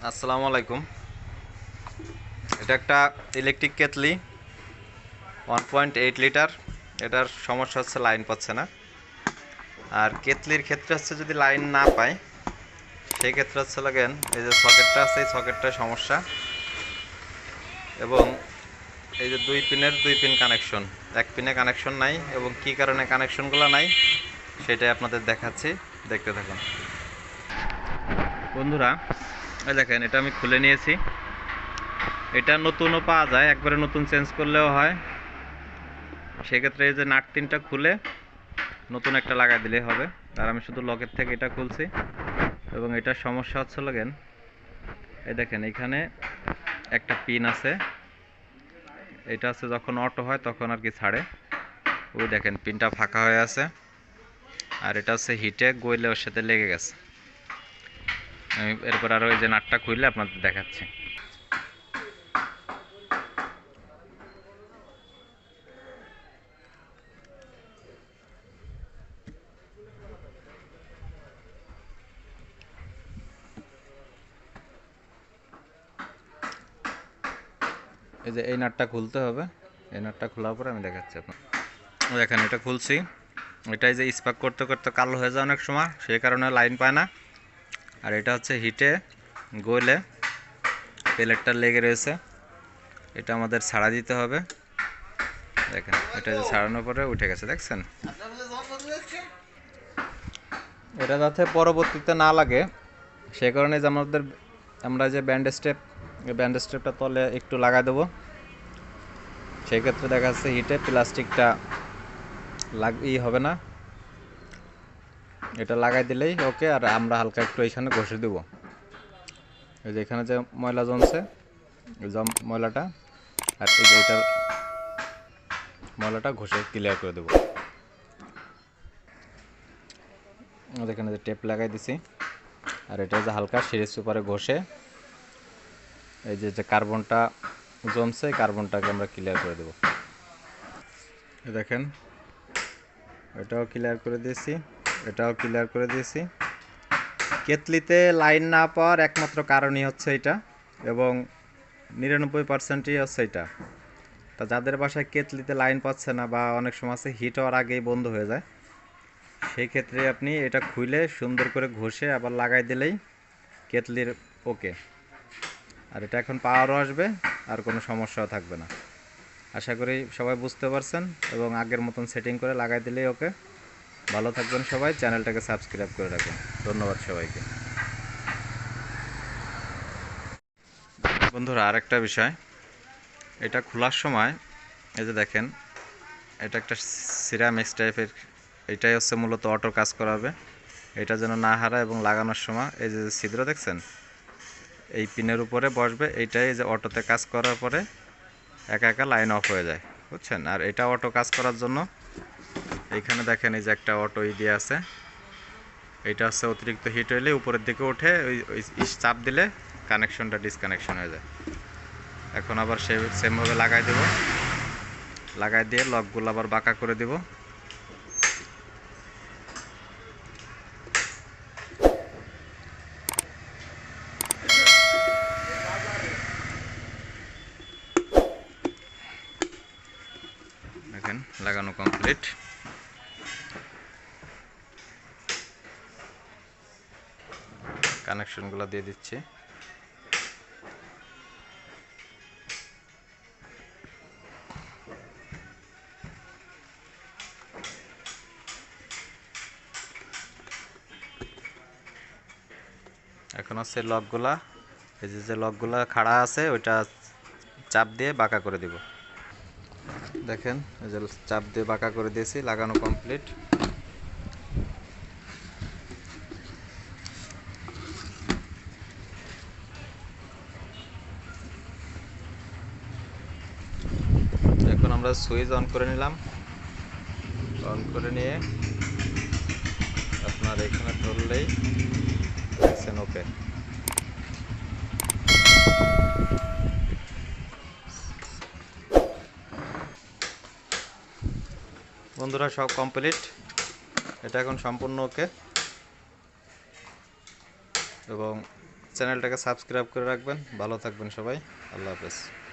আসসালামু আলাইকুম। এটা একটা ইলেকট্রিক কেটলি 1.8 লিটার। এটার সমস্যা হচ্ছে লাইন পাচ্ছে না। আর কেটলির ক্ষেত্রে হচ্ছে যদি লাইন না পায় সেই ক্ষেত্রে হচ্ছে লাগেন এই যে সকেটটা আছে, এই সকেটটার সমস্যা, এবং এই যে দুই পিন কানেকশন, এক পিনে কানেকশন নাই, এবং কি কারণে কানেকশনগুলো নাই সেটাই আপনাদের দেখাচ্ছি, দেখতে থাকুন বন্ধুরা। এই দেখেন, এটা আমি খুলে নিয়েছি। এটা নতুনও পাওয়া যায়, একবারে নতুন চেঞ্জ করলেও হয়। সেক্ষেত্রে এই যে নাট তিনটা খুলে নতুন একটা লাগাই দিলেই হবে। আর আমি শুধু লকের থেকে এটা খুলছি, এবং এটার সমস্যা হচ্ছে লাগেন এই দেখেন, এখানে একটা পিন আছে, এটা হচ্ছে যখন অটো হয় তখন আর কি ছাড়ে, ওই দেখেন পিনটা ফাঁকা হয়ে আছে। আর এটা হচ্ছে হিটে গইলে ওর সাথে লেগে গেছে। আমি এরপর আরও ওই যে নাটটা খুললে আপনাদের দেখাচ্ছি। এই যে এই নাটটা খুলতে হবে, এই নাটটা খোলার পরে আমি দেখাচ্ছি আপনার। দেখেন এটা খুলছি, এটাই যে স্পার্ক করতে করতে কালো হয়ে যায় অনেক সময়, সেই কারণে লাইন পায় না। আর এটা হচ্ছে হিটে গলে প্লেটটা লেগে রয়েছে, এটা আমাদের ছাড়া দিতে হবে। দেখেন এটা যে ছাড়ানোর পরে উঠে গেছে, দেখছেন? এটা যাতে পরবর্তীতে না লাগে সে কারণে যে আমরা যে ব্যান্ড স্টেপটা তলে একটু লাগাই দেবো। সেই ক্ষেত্রে দেখা যাচ্ছে হিটে প্লাস্টিকটা হবে না, এটা লাগাই দিলেই ওকে। আর আমরা হালকা একটু এখানে ঘষে দেবো, এই যে এখানে যে ময়লা জমছে, ময়লাটা, আর এই যে এটার ময়লাটা ঘষে ক্লিয়ার করে দেবো। এখানে যে টেপ লাগাই দিছি, আর এটা যে হালকা সিরিজ পেপারে ঘষে এই যে কার্বনটা জমছে, কার্বনটাকে আমরা ক্লিয়ার করে দেবো। দেখেন এটাও ক্লিয়ার করে দিয়েছি, এটাও ক্লিয়ার করে দিয়েছি। কেতলিতে লাইন না পাওয়ার একমাত্র কারণই হচ্ছে এটা, এবং 99%ই হচ্ছে এটা। তা যাদের বাসায় কেতলিতে লাইন পাচ্ছে না, বা অনেক সময় আছে হিট হওয়ার আগেই বন্ধ হয়ে যায়, সেই ক্ষেত্রে আপনি এটা খুলে সুন্দর করে ঘষে আবার লাগাই দিলেই কেতলির ওকে। আর এটা এখন পাওয়ারও আসবে, আর কোনো সমস্যাও থাকবে না। আশা করি সবাই বুঝতে পারছেন, এবং আগের মতন সেটিং করে লাগাই দিলেই ওকে। ভালো থাকবেন সবাই, চ্যানেলটাকে সাবস্ক্রাইব করে রাখবেন। ধন্যবাদ সবাইকে। বন্ধুরা আরেকটা বিষয়, এটা খোলার সময় এই যে দেখেন, এটা একটা সিরামিক্স টাইপের, এটাই হচ্ছে মূলত অটো কাজ করাবে। এটা যেন না হারায়, এবং লাগানোর সময় এই যে ছিদ্র দেখছেন, এই পিনের উপরে বসবে, এইটাই যে অটোতে কাজ করার পরে একা একা লাইন অফ হয়ে যায়, বুঝছেন? আর এটা অটো কাজ করার জন্য এইখানে দেখেন এই যে একটা অটো দিয়ে আছে, এইটা হচ্ছে অতিরিক্ত হিট হইলে উপরের দিকে উঠে ওই চাপ দিলে কানেকশনটা ডিসকানেকশন হয়ে যায়। এখন আবার সেমভাবে লাগাই দেব, লাগাই দিয়ে লকগুলো আবার বাঁকা করে দেব। দেখেন লাগানো কমপ্লিট। কানেকশনগুলো দিয়ে দিচ্ছি। এখন হচ্ছে লকগুলা, এই যে লকগুলা খাড়া আছে ওইটা চাপ দিয়ে বাঁকা করে দিব। দেখেন এই যে চাপ দিয়ে বাঁকা করে দিয়েছি, লাগানো কমপ্লিট। এখন আমরা সুইচ অন করে নিলাম, অন করে নিয়ে আপনার এখানে ধরলেই দেখছেন ওকে। বন্ধুরা সব কমপ্লিট, এটা এখন সম্পূর্ণ ওকে, এবং চ্যানেলটাকে সাবস্ক্রাইব করে রাখবেন। ভালো থাকবেন সবাই। আল্লাহ হাফেজ।